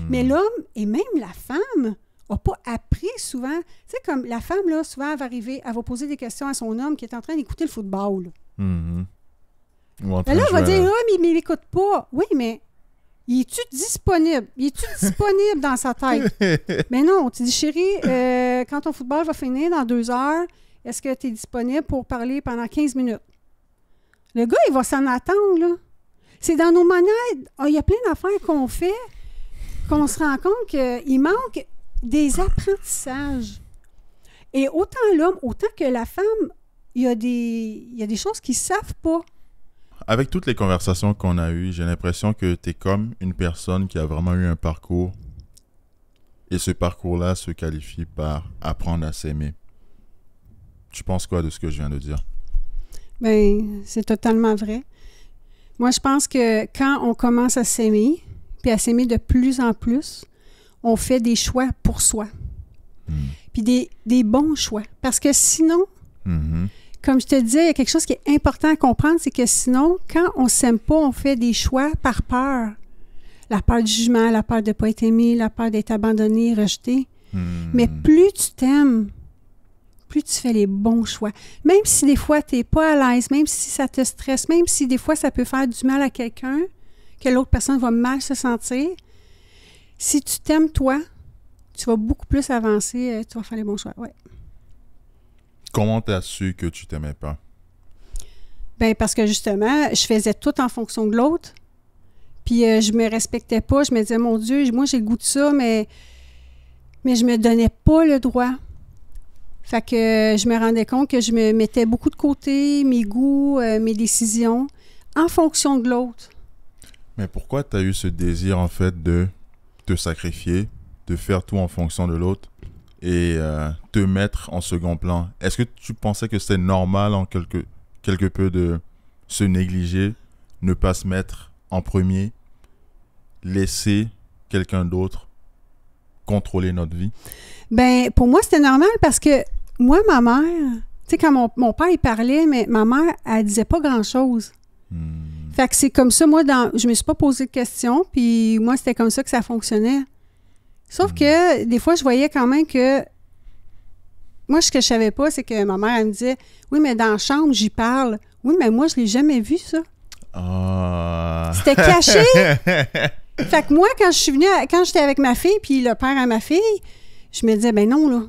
Mais l'homme et même la femme n'a pas appris souvent. Tu sais, comme la femme, là, souvent, elle va arriver, elle va poser des questions à son homme qui est en train d'écouter le football. Là. Ou en Mais train là, de elle va jouer à dire, la- ah, mais il m'écoute pas. Oui, mais il est-tu disponible? Il est-tu disponible dans sa tête? Mais non, tu dis, chérie, quand ton football va finir dans 2 heures, est-ce que tu es disponible pour parler pendant 15 minutes? Le gars, il va s'en attendre, là. C'est dans nos manières. Il y a plein d'affaires qu'on fait qu'on se rend compte qu'il manque des apprentissages. Et autant l'homme, autant que la femme, il y a des choses qu'ils ne savent pas. Avec toutes les conversations qu'on a eues, j'ai l'impression que tu es comme une personne qui a vraiment eu un parcours. Et ce parcours-là se qualifie par apprendre à s'aimer. Tu penses quoi de ce que je viens de dire? Bien, c'est totalement vrai. Moi, je pense que quand on commence à s'aimer, puis à s'aimer de plus en plus, on fait des choix pour soi. Puis des bons choix. Parce que sinon, comme je te disais, il y a quelque chose qui est important à comprendre, c'est que sinon, quand on ne s'aime pas, on fait des choix par peur. La peur du jugement, la peur de ne pas être aimé, la peur d'être abandonné, rejeté. Mais plus tu t'aimes, plus tu fais les bons choix. Même si des fois, tu n'es pas à l'aise, même si ça te stresse, même si des fois, ça peut faire du mal à quelqu'un, que l'autre personne va mal se sentir, si tu t'aimes toi, tu vas beaucoup plus avancer, tu vas faire les bons choix. Ouais. Comment tu as su que tu t'aimais pas? Bien, parce que justement, je faisais tout en fonction de l'autre. Puis je me respectais pas. Je me disais, mon Dieu, moi, j'ai le goût de ça, mais je me donnais pas le droit. Fait que je me rendais compte que je me mettais beaucoup de côté, mes goûts, mes décisions, en fonction de l'autre. Mais pourquoi tu as eu ce désir, en fait, de te sacrifier, de faire tout en fonction de l'autre et te mettre en second plan? Est-ce que tu pensais que c'était normal, en quelque peu, de se négliger, ne pas se mettre en premier, laisser quelqu'un d'autre contrôler notre vie? Bien, pour moi, c'était normal parce que moi, ma mère, tu sais, quand mon père, il parlait, mais ma mère, elle disait pas grand-chose. Fait que c'est comme ça, moi, je me suis pas posé de questions, puis moi, c'était comme ça que ça fonctionnait. Sauf que, des fois, je voyais quand même que... Moi, ce que je savais pas, c'est que ma mère, elle me disait, « Oui, mais dans la chambre, j'y parle. » Oui, mais moi, je l'ai jamais vu, ça. C'était caché. Fait que moi, quand j'étais avec ma fille, puis le père à ma fille, je me disais, ben non, là.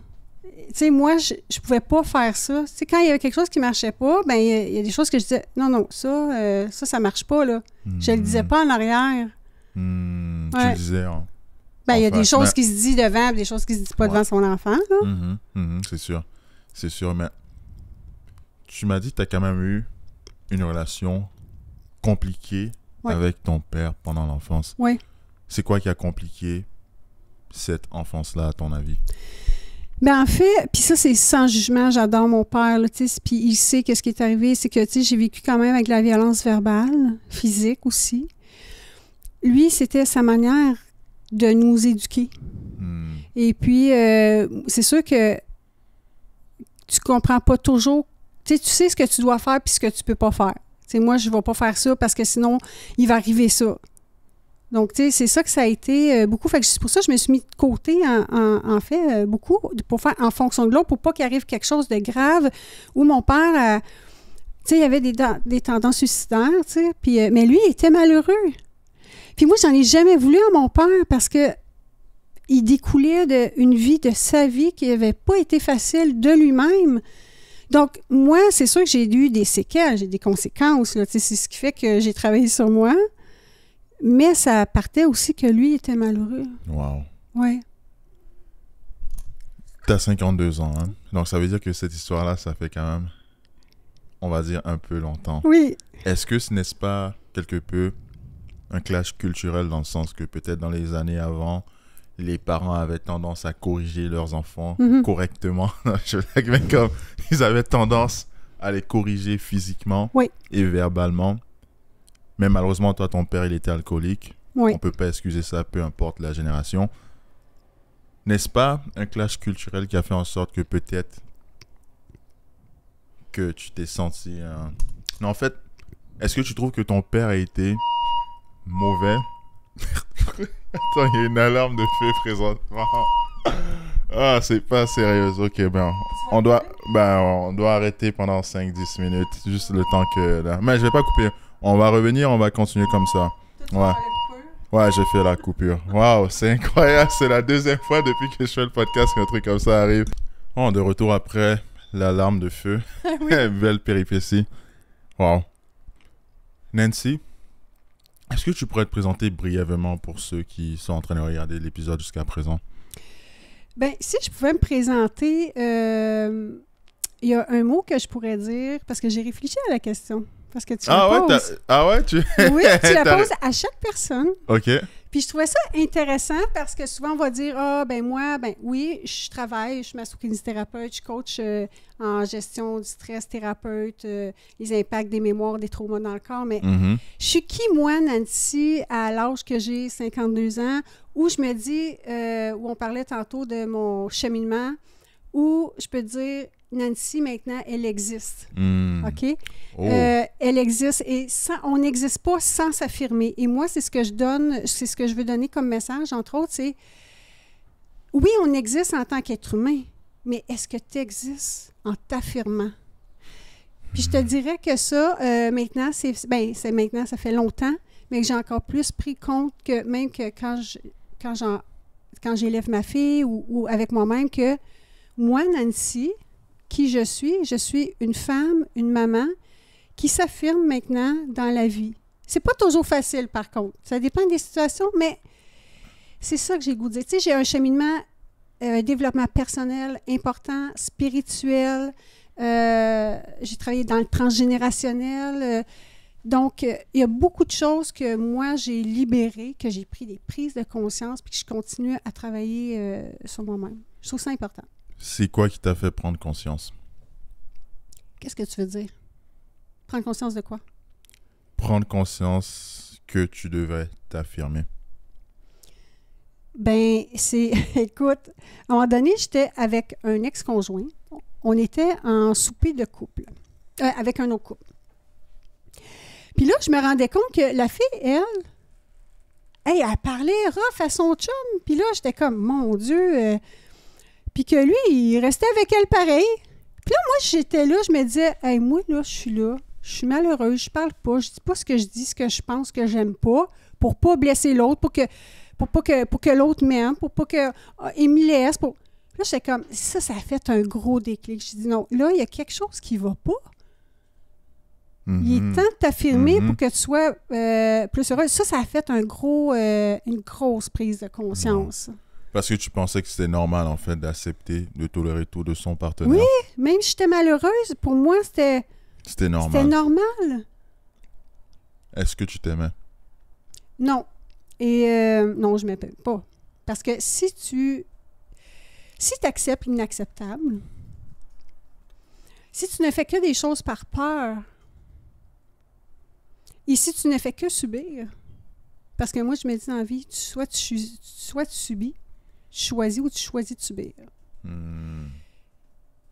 Tu sais, moi, je pouvais pas faire ça. Tu sais, quand il y avait quelque chose qui marchait pas, ben il y a des choses que je disais, non, ça marche pas, là. Je le disais pas en arrière. Tu le disais, hein. Ben, il y a des choses mais... qui se disent devant, des choses qui se disent pas devant son enfant, là. C'est sûr. C'est sûr, mais tu m'as dit que tu as quand même eu une relation compliquée avec ton père pendant l'enfance. Oui. C'est quoi qui a compliqué cette enfance-là, à ton avis? Ben en fait, puis ça, c'est sans jugement, j'adore mon père, là, tu sais, puis il sait que ce qui est arrivé, c'est que, tu sais, j'ai vécu quand même avec la violence verbale, physique aussi. Lui, c'était sa manière de nous éduquer. Et puis, c'est sûr que tu comprends pas toujours, tu sais ce que tu dois faire puis ce que tu peux pas faire. Tu sais, moi, je vais pas faire ça parce que sinon, il va arriver ça. Donc, tu sais, c'est ça que ça a été beaucoup. Fait que c'est pour ça que je me suis mis de côté, en fait, beaucoup, pour faire en fonction de l'autre, pour pas qu'il arrive quelque chose de grave, où mon père, tu sais, il avait des tendances suicidaires, tu sais, puis, mais lui, il était malheureux. Puis moi, j'en ai jamais voulu à mon père parce que il découlait d'une vie de sa vie qui n'avait pas été facile de lui-même. Donc, moi, c'est sûr que j'ai eu des séquelles, j'ai des conséquences, là, tu sais, c'est ce qui fait que j'ai travaillé sur moi. Mais ça partait aussi que lui était malheureux. Wow. Oui. T'as 52 ans, hein? Donc, ça veut dire que cette histoire-là, ça fait quand même, on va dire, un peu longtemps. Oui. Est-ce que ce n'est pas quelque peu un clash culturel dans le sens que peut-être dans les années avant, les parents avaient tendance à corriger leurs enfants correctement? Je veux dire, mais comme ils avaient tendance à les corriger physiquement et verbalement. Mais malheureusement, toi, ton père, il était alcoolique. Oui. On ne peut pas excuser ça, peu importe la génération. N'est-ce pas un clash culturel qui a fait en sorte que peut-être que tu t'es senti... Non, en fait, est-ce que tu trouves que ton père a été mauvais Attends, il y a une alarme de feu présentement. Ah, c'est pas sérieux. Ok, on doit arrêter pendant 5-10 minutes. Juste le temps que... Là. Mais je vais pas couper. On va revenir, on va continuer comme ça. Ouais. Ouais, j'ai fait la coupure. Waouh, c'est incroyable. C'est la deuxième fois depuis que je fais le podcast qu'un truc comme ça arrive. Bon, de retour après l'alarme de feu. Oui. Belle péripétie. Waouh. Nancy, est-ce que tu pourrais te présenter brièvement pour ceux qui sont en train de regarder l'épisode jusqu'à présent? Ben, si je pouvais me présenter, il y a un mot que je pourrais dire, parce que j'ai réfléchi à la question. Parce que tu la poses. Oui, tu la poses à chaque personne. OK. Puis je trouvais ça intéressant parce que souvent on va dire moi, oui, je travaille, je suis massokinésithérapeute, je coach en gestion du stress, thérapeute, les impacts des mémoires, des traumas dans le corps, mais je suis qui, moi, Nancy, à l'âge que j'ai 52 ans, où je me dis, où on parlait tantôt de mon cheminement, où je peux dire, Nancy, maintenant, elle existe. OK? Oh. Elle existe et on n'existe pas sans s'affirmer. Et moi, c'est ce que je veux donner comme message, entre autres, c'est oui, on existe en tant qu'être humain, mais est-ce que tu existes en t'affirmant? Puis je te dirais que ça, maintenant, maintenant, ça fait longtemps, mais que j'ai encore plus pris compte que même que quand j'élève ma fille ou avec moi-même, que moi, Nancy, qui je suis une femme, une maman qui s'affirme maintenant dans la vie. C'est pas toujours facile, par contre. Ça dépend des situations, mais c'est ça que j'ai le goût de dire. Tu sais, j'ai un cheminement, un développement personnel important, spirituel. J'ai travaillé dans le transgénérationnel. Donc, il y a beaucoup de choses que moi, j'ai libérées, que j'ai pris des prises de conscience, puis que je continue à travailler sur moi-même. Je trouve ça important. C'est quoi qui t'a fait prendre conscience? Qu'est-ce que tu veux dire? Prendre conscience de quoi? Prendre conscience que tu devais t'affirmer. Ben, écoute, à un moment donné, j'étais avec un ex-conjoint. On était en souper de couple, avec un autre couple. Puis là, je me rendais compte que la fille, elle parlait rough à son chum. Puis là, j'étais comme, mon Dieu... Puis que lui, il restait avec elle pareil. Puis là, moi, j'étais là, je me disais, hey, moi, là, je suis malheureuse, je parle pas, je dis pas ce que je dis, ce que je pense que j'aime pas, pour pas blesser l'autre, pour que l'autre m'aime, pour pas qu'il me laisse. Là, j'étais comme, ça a fait un gros déclic. Je dis, non, là, il y a quelque chose qui va pas. Il est temps de t'affirmer pour que tu sois plus heureuse. Ça a fait une grosse prise de conscience. Parce que tu pensais que c'était normal, en fait, d'accepter, de tolérer tout de son partenaire. Oui, même si j'étais malheureuse, pour moi, c'était normal. C'était normal. Est-ce que tu t'aimais? Non. Et non, je ne m'aime pas. Parce que si tu acceptes l'inacceptable, si tu ne fais que des choses par peur, et si tu ne fais que subir, parce que moi, je me dis dans la vie, soit tu subis, tu choisis ou tu choisis de subir.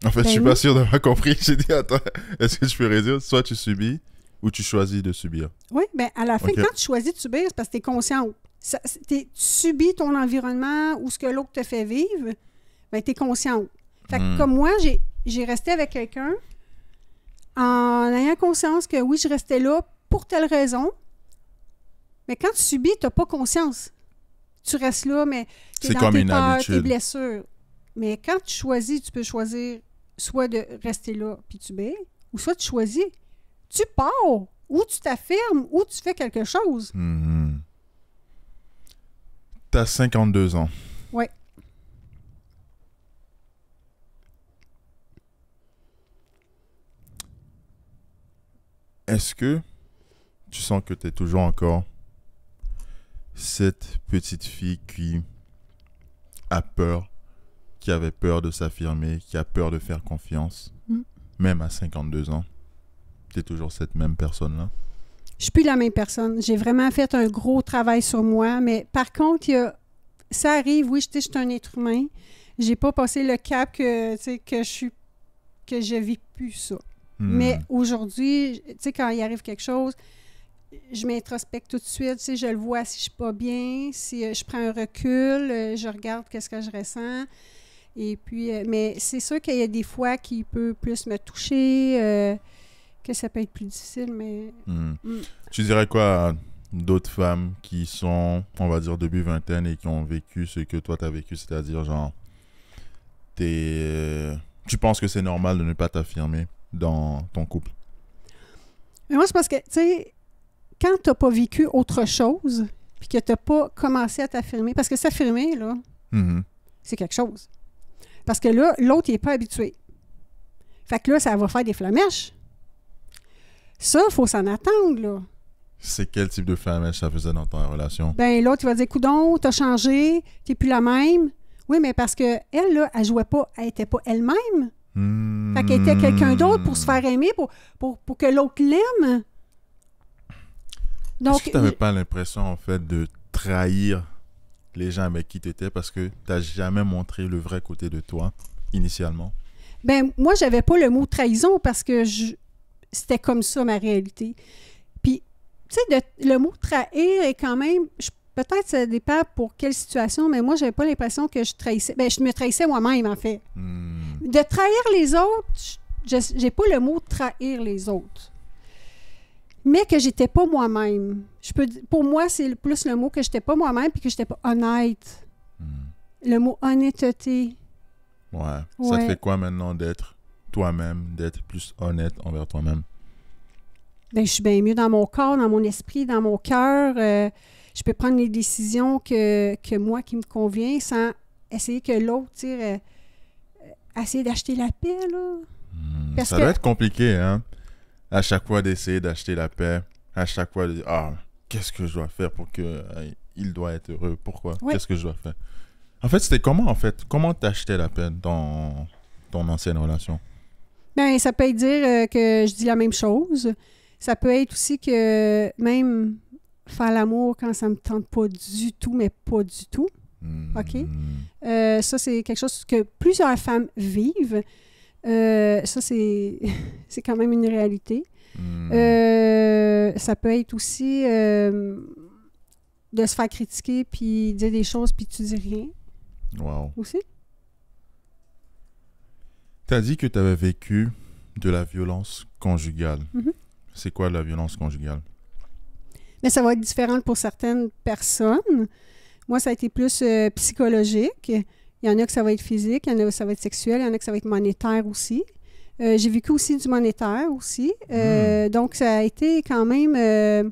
En fait, je suis pas sûr d'avoir compris. J'ai dit, attends, est-ce que tu peux réduire? Soit tu subis ou tu choisis de subir. Oui, bien, à la fin, quand tu choisis de subir, c'est parce que tu es consciente. Tu subis ton environnement ou ce que l'autre te fait vivre, bien, tu es consciente. Fait que comme moi, j'ai resté avec quelqu'un en ayant conscience que oui, je restais là pour telle raison. Mais quand tu subis, tu n'as pas conscience. Tu restes là, mais tu es dans tes peurs, tes blessures. Mais quand tu choisis, tu peux choisir soit de rester là puis subir, ou soit tu choisis, tu pars, ou tu t'affirmes, ou tu fais quelque chose. Tu as 52 ans. Oui. Est-ce que tu sens que tu es toujours encore cette petite fille qui a peur, qui avait peur de s'affirmer, qui a peur de faire confiance, même à 52 ans? Tu es toujours cette même personne-là? Je suis plus la même personne. J'ai vraiment fait un gros travail sur moi, mais par contre, ça arrive, oui, je suis un être humain. J'ai pas passé le cap que je vis plus ça. Mais aujourd'hui, tu sais, quand il arrive quelque chose, je m'introspecte tout de suite, tu sais, je le vois si je suis pas bien, si je prends un recul, je regarde qu'est-ce que je ressens. Et puis, mais c'est sûr qu'il y a des fois qui peut plus me toucher, que ça peut être plus difficile, mais... Tu dirais quoi à d'autres femmes qui sont, on va dire, début vingtaine et qui ont vécu ce que toi, t'as vécu, c'est-à-dire, genre, tu penses que c'est normal de ne pas t'affirmer dans ton couple? Mais moi, c'est parce que, tu sais, quand t'as pas vécu autre chose, puis que t'as pas commencé à t'affirmer, parce que s'affirmer, là, c'est quelque chose. Parce que là, l'autre, il n'est pas habitué. Fait que là, ça va faire des flamèches. Ça, il faut s'en attendre, là. C'est quel type de flamèche ça faisait dans ta relation? Ben l'autre, il va dire, coudon, t'as changé, t'es plus la même. Oui, mais parce que elle, là, elle jouait pas, elle était pas elle-même. Fait qu'elle était quelqu'un d'autre pour se faire aimer, pour que l'autre l'aime. Donc, est-ce que tu n'avais pas l'impression, en fait, de trahir les gens avec qui tu étais parce que tu n'as jamais montré le vrai côté de toi, initialement? Ben moi, j'avais pas le mot trahison parce que c'était comme ça, ma réalité. Puis, tu sais, le mot trahir est quand même... Peut-être ça dépend pour quelle situation, mais moi, j'avais pas l'impression que je trahissais. Ben, je me trahissais moi-même, en fait. De trahir les autres, j'ai pas le mot trahir les autres. Mais que j'étais pas moi-même. Pour moi, c'est plus le mot que j'étais pas moi-même puis que j'étais pas honnête. Le mot honnêteté. Ouais. Ça te fait quoi maintenant d'être toi-même, d'être plus honnête envers toi-même? Ben, je suis bien mieux dans mon corps, dans mon esprit, dans mon cœur. Je peux prendre les décisions que moi qui me convient sans essayer que l'autre, essayer d'acheter la paix, là. Ça doit être compliqué, hein? À chaque fois d'essayer d'acheter la paix, à chaque fois de dire qu'est-ce que je dois faire pour qu'il doit être heureux? Pourquoi? Oui. Qu'est-ce que je dois faire? En fait, c'était comment, en fait? Comment t'achetais la paix dans ton ancienne relation? Ben, ça peut être dire que je dis la même chose. Ça peut être aussi que même faire l'amour quand ça me tente pas du tout, mais pas du tout. OK? Ça, c'est quelque chose que plusieurs femmes vivent. Ça, c'est quand même une réalité. Ça peut être aussi de se faire critiquer puis dire des choses puis tu dis rien. Wow. Aussi. Tu as dit que tu avais vécu de la violence conjugale. C'est quoi la violence conjugale? Mais ça va être différent pour certaines personnes. Moi, ça a été plus psychologique. Il y en a que ça va être physique, il y en a que ça va être sexuel, il y en a que ça va être monétaire aussi. J'ai vécu aussi du monétaire aussi. Donc, ça a été quand même...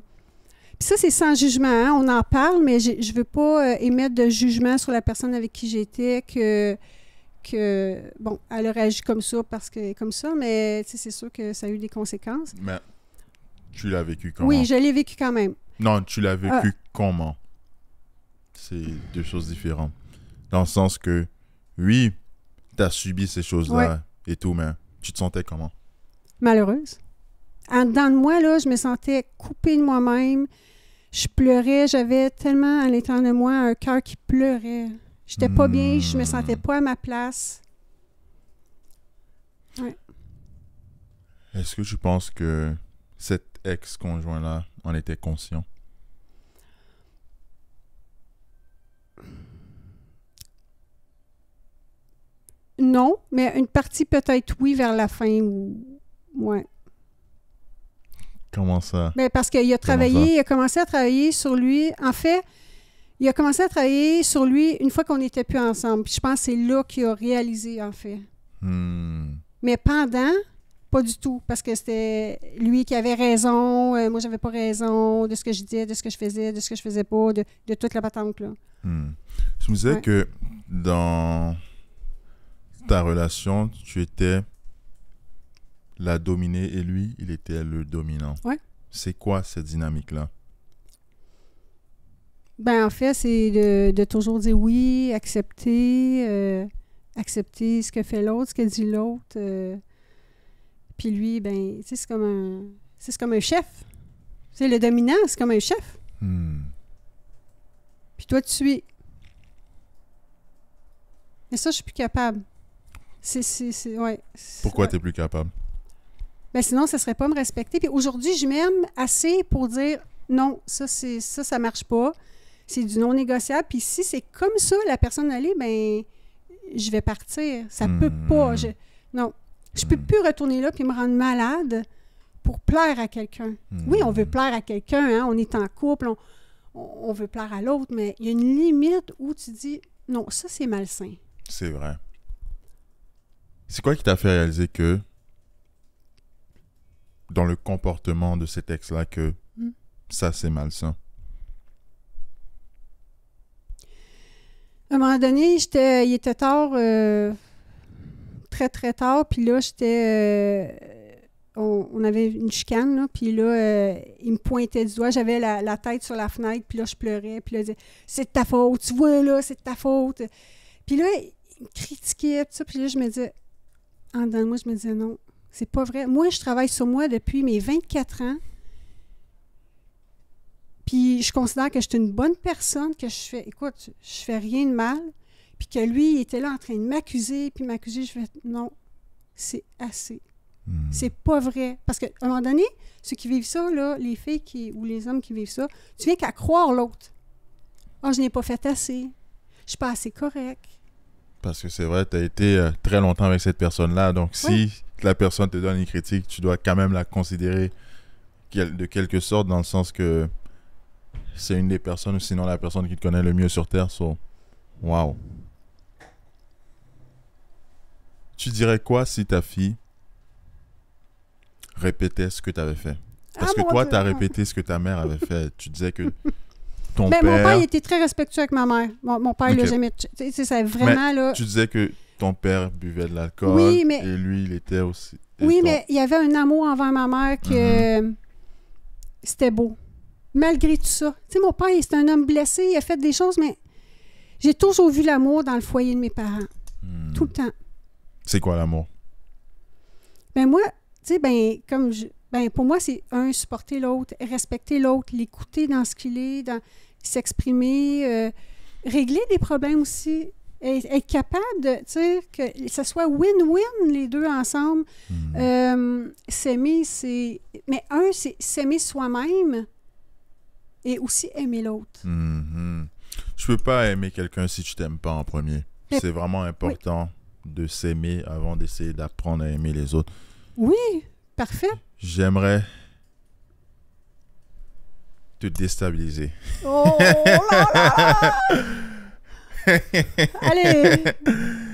Puis ça, c'est sans jugement. Hein? On en parle, mais je ne veux pas émettre de jugement sur la personne avec qui j'étais bon, elle a réagi comme ça parce que comme ça, mais c'est sûr que ça a eu des conséquences. Mais tu l'as vécu comment? Oui, je l'ai vécu quand même. Non, tu l'as vécu comment? C'est deux choses différentes. Dans le sens que, oui, tu as subi ces choses-là et tout, mais tu te sentais comment? Malheureuse. En dedans de moi, là, je me sentais coupée de moi-même. Je pleurais. J'avais tellement à l'intérieur de moi un cœur qui pleurait. J'étais pas bien. Je me sentais pas à ma place. Ouais. Est-ce que tu penses que cet ex-conjoint-là en était conscient? Non, mais une partie peut-être oui vers la fin. Ouais. Comment ça? Ben parce qu'il a travaillé, il a commencé à travailler sur lui. En fait, il a commencé à travailler sur lui une fois qu'on n'était plus ensemble. Puis je pense que c'est là qu'il a réalisé, en fait. Mais pendant, pas du tout, parce que c'était lui qui avait raison, moi j'avais pas raison de ce que je disais, de ce que je faisais, de ce que je faisais pas, de toute la patente là. Je me disais que dans ta relation, tu étais la dominée et lui, il était le dominant. Ouais. C'est quoi cette dynamique-là? Ben en fait, c'est de toujours dire oui, accepter ce que fait l'autre, ce que dit l'autre. Puis lui, ben, tu sais, c'est comme un chef. C'est le dominant, c'est comme un chef. Puis toi, tu suis. Mais ça, je suis plus capable. Ouais. Pourquoi t'es plus capable? Ben sinon, ça serait pas me respecter. Puis aujourd'hui, je m'aime assez pour dire non, ça marche pas. C'est du non négociable. Puis si c'est comme ça, la personne allée, ben je vais partir. Ça peut pas. Non. Je peux plus retourner là puis me rendre malade pour plaire à quelqu'un. Oui, on veut plaire à quelqu'un, hein, on est en couple, on veut plaire à l'autre, mais il y a une limite où tu dis, non, ça c'est malsain. C'est vrai. C'est quoi qui t'a fait réaliser que, dans le comportement de cet ex-là, que ça c'est malsain? À un moment donné, il était tard, très très tard, puis là, on avait une chicane, là, puis là, il me pointait du doigt, j'avais la tête sur la fenêtre, puis là, je pleurais, puis là, il disait « C'est de ta faute, tu vois, là, c'est de ta faute. » Puis là, il me critiquait, puis là, je me disais, en dedans de moi, je me disais « Non, c'est pas vrai. Moi, je travaille sur moi depuis mes 24 ans, puis je considère que je suis une bonne personne, que écoute, je fais rien de mal, puis que lui, il était là en train de m'accuser, je fais « Non, c'est assez. » C'est pas vrai. Parce qu'à un moment donné, ceux qui vivent ça, là, les filles ou les hommes qui vivent ça, tu viens qu'à croire l'autre. Ah, je n'ai pas fait assez. Je suis pas assez correct. Parce que c'est vrai, tu as été très longtemps avec cette personne-là. Donc, si la personne te donne une critique, tu dois quand même la considérer de quelque sorte, dans le sens que c'est une des personnes, sinon la personne qui te connaît le mieux sur Terre. Wow. Tu dirais quoi si ta fille répétais ce que tu avais fait? Parce que toi, tu as répété ce que ta mère avait fait. Tu disais que ton père... Mon père, il était très respectueux avec ma mère. Mon père, il l'a jamais... C'est vraiment, là... Tu disais que ton père buvait de l'alcool et lui, il était aussi... Mais il y avait un amour envers ma mère que c'était beau. Malgré tout ça. Tu sais, mon père, c'est un homme blessé, il a fait des choses, mais j'ai toujours vu l'amour dans le foyer de mes parents. Tout le temps. C'est quoi l'amour? Ben moi... Tu sais, pour moi, c'est supporter l'autre, respecter l'autre, l'écouter dans ce qu'il est, s'exprimer, régler des problèmes aussi, être capable de, tu sais, que ça soit win-win les deux ensemble. S'aimer, mais c'est s'aimer soi-même et aussi aimer l'autre. Je peux pas aimer quelqu'un si tu t'aimes pas en premier. C'est vraiment important de s'aimer avant d'essayer d'apprendre à aimer les autres. Oui, parfait. J'aimerais te déstabiliser. Oh là là! Allez,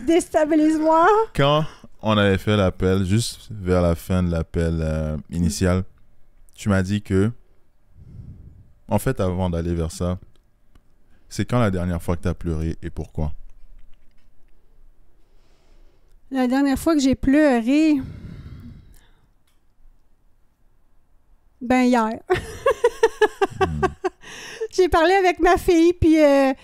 déstabilise-moi. Quand on avait fait l'appel, juste vers la fin de l'appel initial, tu m'as dit que, en fait, avant d'aller vers ça, c'est quand la dernière fois que tu as pleuré et pourquoi? La dernière fois que j'ai pleuré... Ben, hier. J'ai parlé avec ma fille, puis elle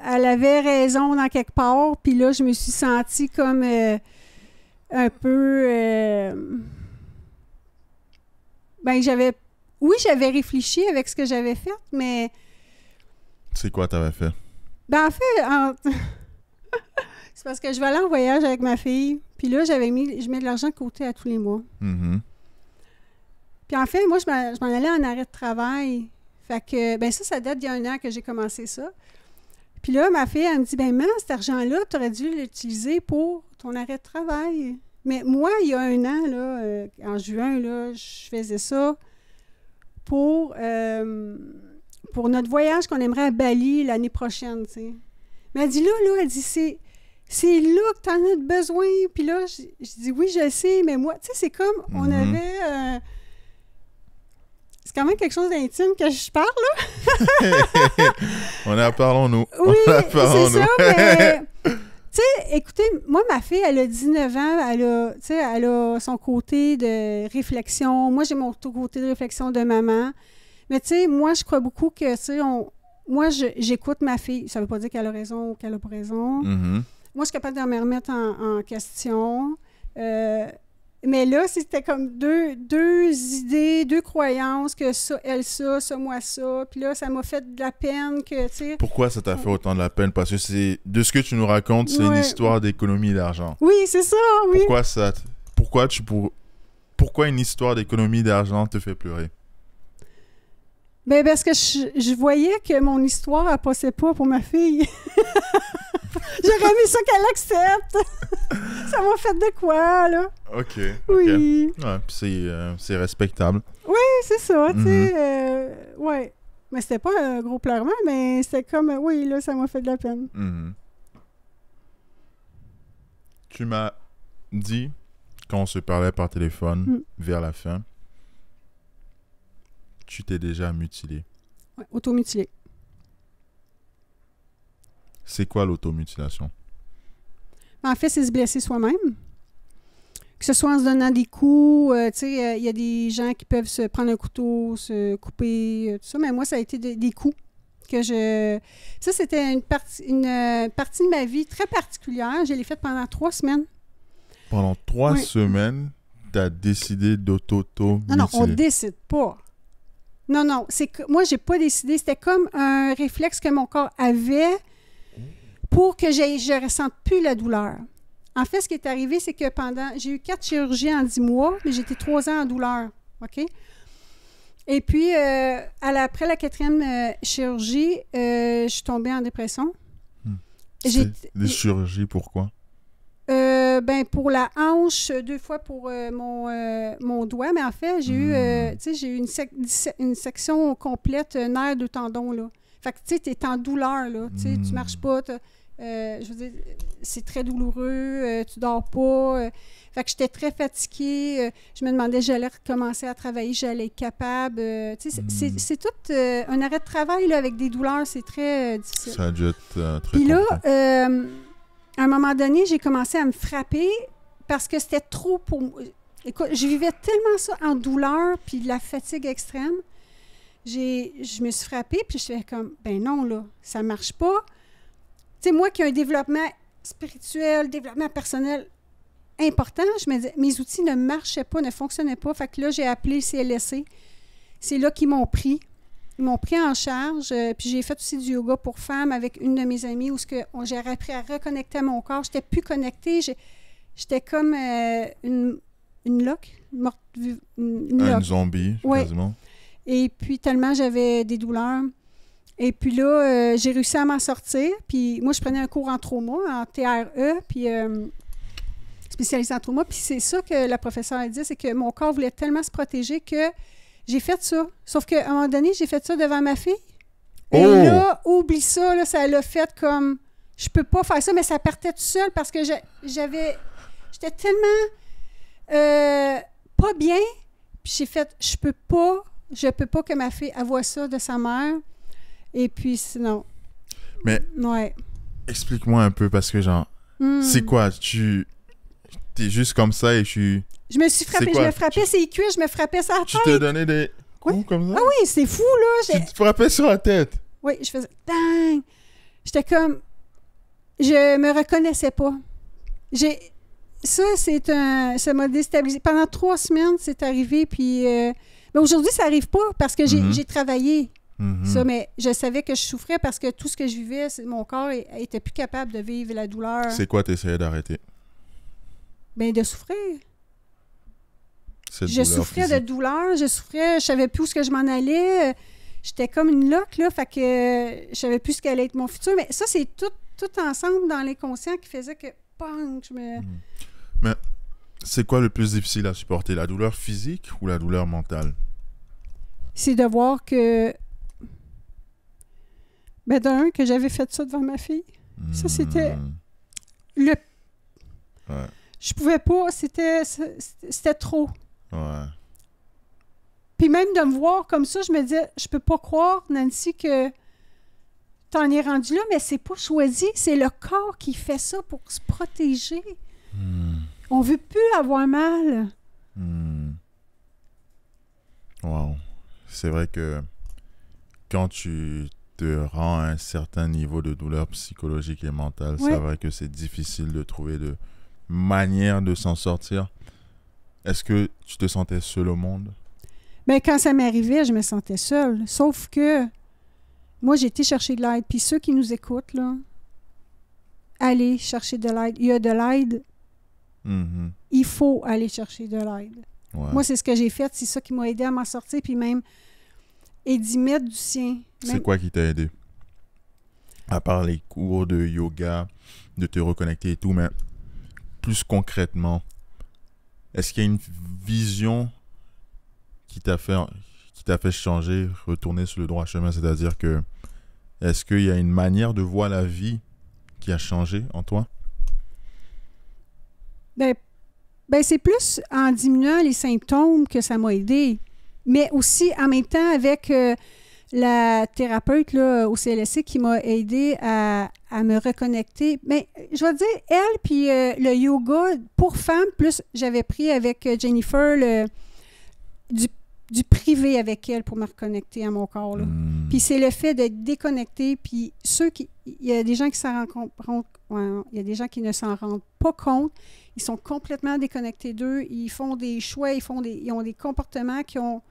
avait raison dans quelque part, puis là, je me suis sentie comme un peu... j'avais réfléchi avec ce que j'avais fait, mais... C'est quoi t'avais fait? Ben, en fait, c'est parce que je vais aller en voyage avec ma fille, puis là, je mets de l'argent de côté à tous les mois. Puis en fait, moi, je m'en allais en arrêt de travail. Fait que, ça date d'il y a 1 an que j'ai commencé ça. Puis là, ma fille, elle me dit, maman, cet argent-là, tu aurais dû l'utiliser pour ton arrêt de travail. Mais moi, il y a 1 an, là, en juin, là, je faisais ça pour notre voyage qu'on aimerait à Bali l'année prochaine, tu sais. Mais elle dit, elle dit, c'est là que tu en as besoin. Puis là, je dis, oui, je sais, mais moi, tu sais, c'est comme, on avait... c'est quand même quelque chose d'intime que je parle, là. On est à parlons-nous. Oui, c'est ça, mais... Tu sais, écoutez, moi, ma fille, elle a 19 ans, elle a son côté de réflexion. Moi, j'ai mon côté de réflexion de maman. Mais tu sais, moi, je crois beaucoup que, tu sais, moi, j'écoute ma fille. Ça veut pas dire qu'elle a raison ou qu'elle a pas raison. Moi, je suis capable de me remettre en question. Mais là, c'était comme deux idées, 2 croyances, que ça, elle ça, moi ça. Puis là, ça m'a fait de la peine que, tu sais... Pourquoi ça t'a fait autant de la peine? Parce que de ce que tu nous racontes, c'est une histoire d'économie d'argent. Oui, c'est ça, oui. Pourquoi une histoire d'économie d'argent te fait pleurer? Ben, parce que je voyais que mon histoire, elle passait pas pour ma fille. J'aurais aimé ça qu'elle accepte. Ça m'a fait de quoi, là? OK. Oui. Ouais, puis c'est respectable. Oui, c'est ça, tu sais. Ouais. Mais c'était pas un gros pleurement, mais c'était comme, oui, là, ça m'a fait de la peine. Mhm. Tu m'as dit, quand on se parlait par téléphone, vers la fin, tu t'es déjà mutilé. Ouais, automutilé. C'est quoi l'automutilation? En fait, c'est se blesser soi-même. Que ce soit en se donnant des coups, tu sais, il y a des gens qui peuvent se prendre un couteau, se couper, tout ça, mais moi, ça a été des coups que je... Ça, c'était une partie de ma vie très particulière. Je l'ai faite pendant 3 semaines. Pendant 3 semaines, tu as décidé d'auto-mutiler. Non, on décide pas. Non, c'est que moi, j'ai pas décidé. C'était comme un réflexe que mon corps avait pour que je ressente plus la douleur. En fait, ce qui est arrivé, c'est que j'ai eu 4 chirurgies en 10 mois, mais j'étais 3 ans en douleur, OK? Et puis, après la 4e chirurgie, je suis tombée en dépression. Les chirurgies, pourquoi? Pour la hanche, 2 fois pour mon doigt, mais en fait, j'ai eu une section complète, nerf de tendon, là. Fait que, tu sais, t'es en douleur, là. Tu sais, tu marches pas, je veux dire, c'est très douloureux, tu dors pas. Fait que j'étais très fatiguée. Je me demandais, j'allais recommencer à travailler, j'allais être capable. Tu sais, c'est tout un arrêt de travail, là, avec des douleurs, c'est très difficile. Ça a dû être très Puis là, compliqué. à un moment donné, j'ai commencé à me frapper parce que c'était trop pour moi. Écoute, je vivais tellement ça en douleur puis de la fatigue extrême. Je me suis frappée puis je fais comme, ben non, là, ça marche pas. Tu sais, moi qui ai un développement spirituel, développement personnel important, je me disais, mes outils ne marchaient pas, ne fonctionnaient pas. Fait que là, j'ai appelé CLSC. C'est là qu'ils m'ont pris. Ils m'ont pris en charge, puis j'ai fait aussi du yoga pour femmes avec une de mes amies où j'ai appris à reconnecter à mon corps. J'étais plus connectée. J'étais comme une loque, morte, une zombie, quasiment. Et puis, tellement j'avais des douleurs. Et puis là, j'ai réussi à m'en sortir. Puis moi, je prenais un cours en trauma, en TRE, puis spécialisé en trauma. Puis c'est ça que la professeure a dit, c'est que mon corps voulait tellement se protéger que j'ai fait ça. Sauf qu'à un moment donné, j'ai fait ça devant ma fille. Et là, oublie ça, là, ça l'a fait comme... Je peux pas faire ça, mais ça partait tout seul parce que j'étais tellement pas bien. Puis j'ai fait, je peux pas que ma fille voie ça de sa mère. Et puis sinon... Mais explique-moi un peu parce que genre, c'est quoi? T'es juste comme ça et Je me suis frappée, je me frappais ses cuisses, je me frappais sa tête. Tu te donnais des coups comme ça? Ah oui, c'est fou, là. Tu te frappais sur la tête? Oui, je faisais « dang ». J'étais comme... Je me reconnaissais pas. Ça m'a déstabilisé. Pendant 3 semaines, c'est arrivé, puis... mais aujourd'hui, ça n'arrive pas parce que j'ai travaillé ça, mais je savais que je souffrais parce que tout ce que je vivais, mon corps était plus capable de vivre la douleur. C'est quoi t'essayais d'arrêter? Bien, de souffrir. Je souffrais de douleur, je savais plus où ce que je m'en allais. J'étais comme une loque, là, fait que je savais plus ce qu'allait être mon futur. Mais ça, c'est tout ensemble dans l'inconscient qui faisait que, bang, Mais c'est quoi le plus difficile à supporter, la douleur physique ou la douleur mentale? C'est de voir que, que j'avais fait ça devant ma fille. Ça, c'était le... Ouais. Je pouvais pas, c'était trop. Ouais. Puis même de me voir comme ça, je me disais, je peux pas croire, Nancy, que t'en es rendu là, mais c'est pas choisi. C'est le corps qui fait ça pour se protéger. On veut plus avoir mal. Wow. C'est vrai que quand tu te rends à un certain niveau de douleur psychologique et mentale, c'est vrai que c'est difficile de trouver de manière de s'en sortir. Est-ce que tu te sentais seule au monde? Bien, quand ça m'arrivait, je me sentais seule. Sauf que moi, j'ai été chercher de l'aide. Puis ceux qui nous écoutent, là, allez chercher de l'aide. Il y a de l'aide. Il faut aller chercher de l'aide. Ouais. Moi, c'est ce que j'ai fait. C'est ça qui m'a aidé à m'en sortir. Puis même et d'y mettre du sien. C'est quoi qui t'a aidé? À part les cours de yoga, de te reconnecter et tout, mais plus concrètement, est-ce qu'il y a une vision qui t'a fait changer, retourner sur le droit chemin? C'est-à-dire que, est-ce qu'il y a une manière de voir la vie qui a changé en toi? Ben, c'est plus en diminuant les symptômes que ça m'a aidé. Mais aussi, en même temps, avec la thérapeute là, au CLSC qui m'a aidé à me reconnecter. Mais je vais dire, elle, puis le yoga pour femmes, plus j'avais pris avec Jennifer du privé avec elle pour me reconnecter à mon corps. Là. Puis c'est le fait de déconnecter, puis il y a des gens qui il y a des gens qui ne s'en rendent pas compte. Ils sont complètement déconnectés d'eux. Ils font des choix, ils ont des comportements qui ont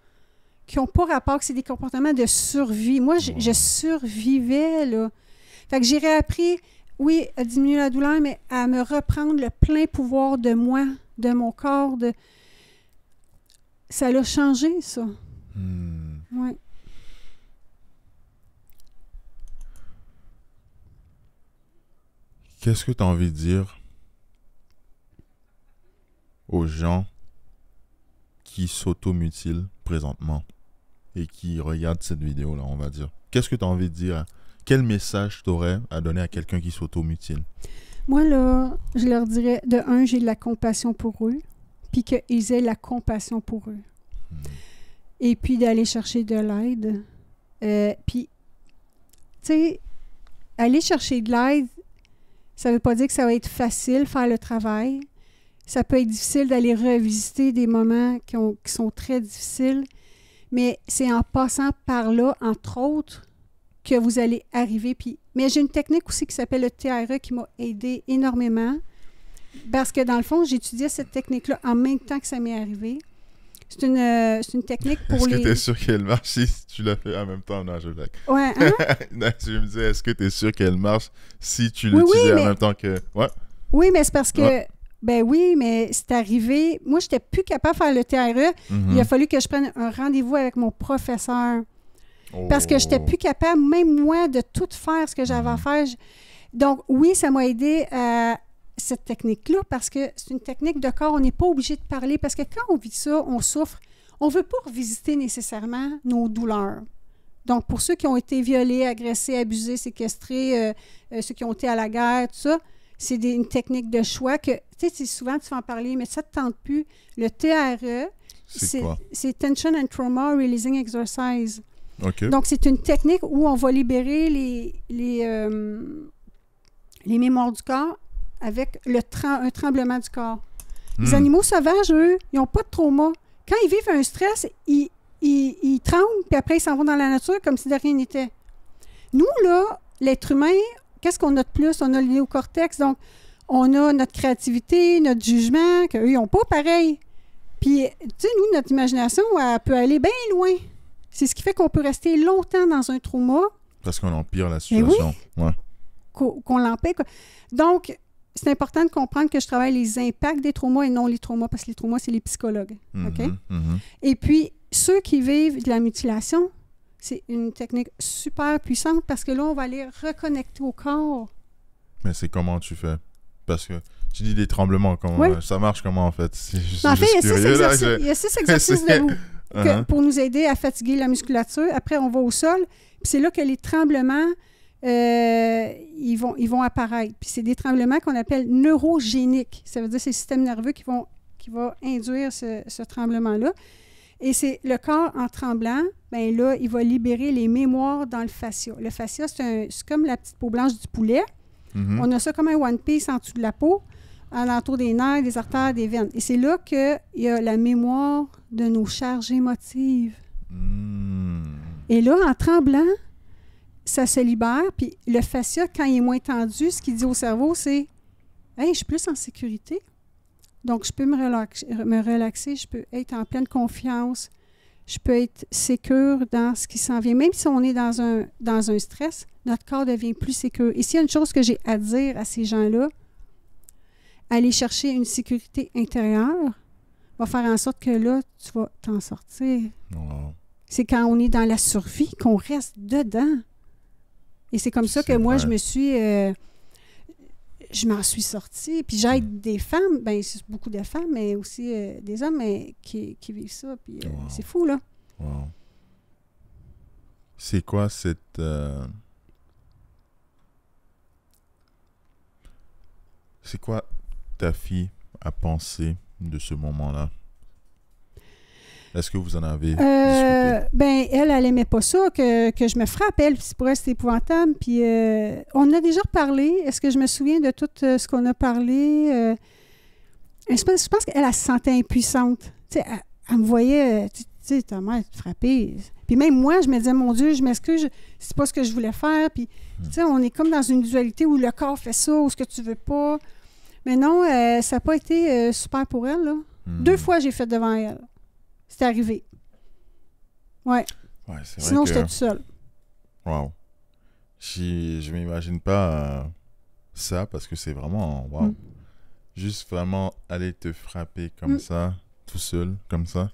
pas rapport, que c'est des comportements de survie. Moi, je survivais, là. Fait que j'ai réappris, oui, à diminuer la douleur, mais à me reprendre le plein pouvoir de moi, de mon corps. Ça l'a changé, ça. Oui. Qu'est-ce que tu as envie de dire aux gens qui s'automutilent présentement et qui regardent cette vidéo-là, on va dire? Qu'est-ce que tu as envie de dire? Quel message tu aurais à donner à quelqu'un qui s'automutile? Moi, là, je leur dirais, de un, j'ai de la compassion pour eux, puis qu'ils aient la compassion pour eux. Et puis d'aller chercher de l'aide. Puis, tu sais, aller chercher de l'aide, ça ne veut pas dire que ça va être facile faire le travail. Ça peut être difficile d'aller revisiter des moments qui sont très difficiles, mais c'est en passant par là, entre autres, que vous allez arriver. Mais j'ai une technique aussi qui s'appelle le TRE qui m'a aidé énormément parce que, dans le fond, j'étudiais cette technique-là en même temps que ça m'est arrivé. C'est une technique pour Est-ce que tu es sûr qu'elle marche si tu l'as fait en même temps? Non, je blague. Ouais, hein? Je me disais, est-ce que tu es sûr qu'elle marche si tu l'utilisais en même temps que... Ouais. Oui, mais c'est parce que... Ben oui, mais c'est arrivé. Moi, je n'étais plus capable de faire le TRE. Il a fallu que je prenne un rendez-vous avec mon professeur. Parce que je n'étais plus capable, même moi, de tout faire ce que j'avais à faire. Donc, oui, ça m'a aidé à cette technique-là parce que c'est une technique de corps. On n'est pas obligé de parler parce que quand on vit ça, on souffre. On ne veut pas revisiter nécessairement nos douleurs. Donc, pour ceux qui ont été violés, agressés, abusés, séquestrés, ceux qui ont été à la guerre, tout ça, c'est une technique de choix que, tu sais, souvent tu vas en parler, mais ça ne te tente plus. Le TRE, c'est Tension and Trauma Releasing Exercise. Okay. Donc, c'est une technique où on va libérer les mémoires du corps avec un tremblement du corps. Les animaux sauvages, eux, ils n'ont pas de trauma. Quand ils vivent un stress, ils tremblent, puis après, ils s'en vont dans la nature comme si de rien n'était. Nous, là, l'être humain, qu'est-ce qu'on a de plus? On a le néocortex, donc on a notre créativité, notre jugement, qu'eux, ils n'ont pas pareil. Puis, tu sais, nous, notre imagination, elle peut aller bien loin. C'est ce qui fait qu'on peut rester longtemps dans un trauma. Parce qu'on empire la situation. Oui, ouais. Qu'on l'empêche. Donc, c'est important de comprendre que je travaille les impacts des traumas et non les traumas, parce que les traumas, c'est les psychologues. OK? Et puis, ceux qui vivent de la mutilation, c'est une technique super puissante parce que là, on va aller reconnecter au corps. Mais c'est comment tu fais? Parce que tu dis des tremblements, comment ça marche comment en fait? En fait, il y a 6 exercices debout pour nous aider à fatiguer la musculature. Après, on va au sol. Puis c'est là que les tremblements, ils vont apparaître. Puis c'est des tremblements qu'on appelle neurogéniques. Ça veut dire que c'est le système nerveux qui va induire ce tremblement-là. Et c'est le corps en tremblant, bien là, il va libérer les mémoires dans le fascia. Le fascia, c'est comme la petite peau blanche du poulet. On a ça comme un one piece en dessous de la peau, alentour des nerfs, des artères, des veines. Et c'est là qu'il y a la mémoire de nos charges émotives. Et là, en tremblant, ça se libère. Puis le fascia, quand il est moins tendu, ce qu'il dit au cerveau, c'est « Hey, je suis plus en sécurité. Donc, je peux me relaxer, je peux être en pleine confiance, je peux être sécure dans ce qui s'en vient. Même si on est dans un stress, notre corps devient plus sécure. Et s'il y a une chose que j'ai à dire à ces gens-là, aller chercher une sécurité intérieure va faire en sorte que là, tu vas t'en sortir. Wow. C'est quand on est dans la survie qu'on reste dedans. Et c'est comme ça que moi, je m'en suis sortie. Puis j'aide des femmes, ben c'est beaucoup de femmes, mais aussi des hommes qui vivent ça. Puis c'est fou, là. Wow. C'est quoi cette... C'est quoi ta fille a pensé de ce moment-là? Est-ce que vous en avez discuté? Ben, elle aimait pas ça, que je me frappe, elle. Puis pour elle, c'était épouvantable. Puis on a déjà reparlé. Est-ce que je me souviens de tout ce qu'on a parlé? Je pense qu'elle se sentait impuissante. Tu sais, elle me voyait, tu sais, ta mère te frappée. Puis même moi, je me disais, mon Dieu, je m'excuse, c'est pas ce que je voulais faire. Puis, tu sais, on est comme dans une dualité où le corps fait ça, ou ce que tu veux pas. Mais non, ça n'a pas été super pour elle, là. 2 fois, j'ai fait devant elle. C'est arrivé. Ouais. Sinon, j'étais toute seule. Wow. Je m'imagine pas ça parce que c'est vraiment... Wow. Juste vraiment aller te frapper comme ça, tout seul, comme ça.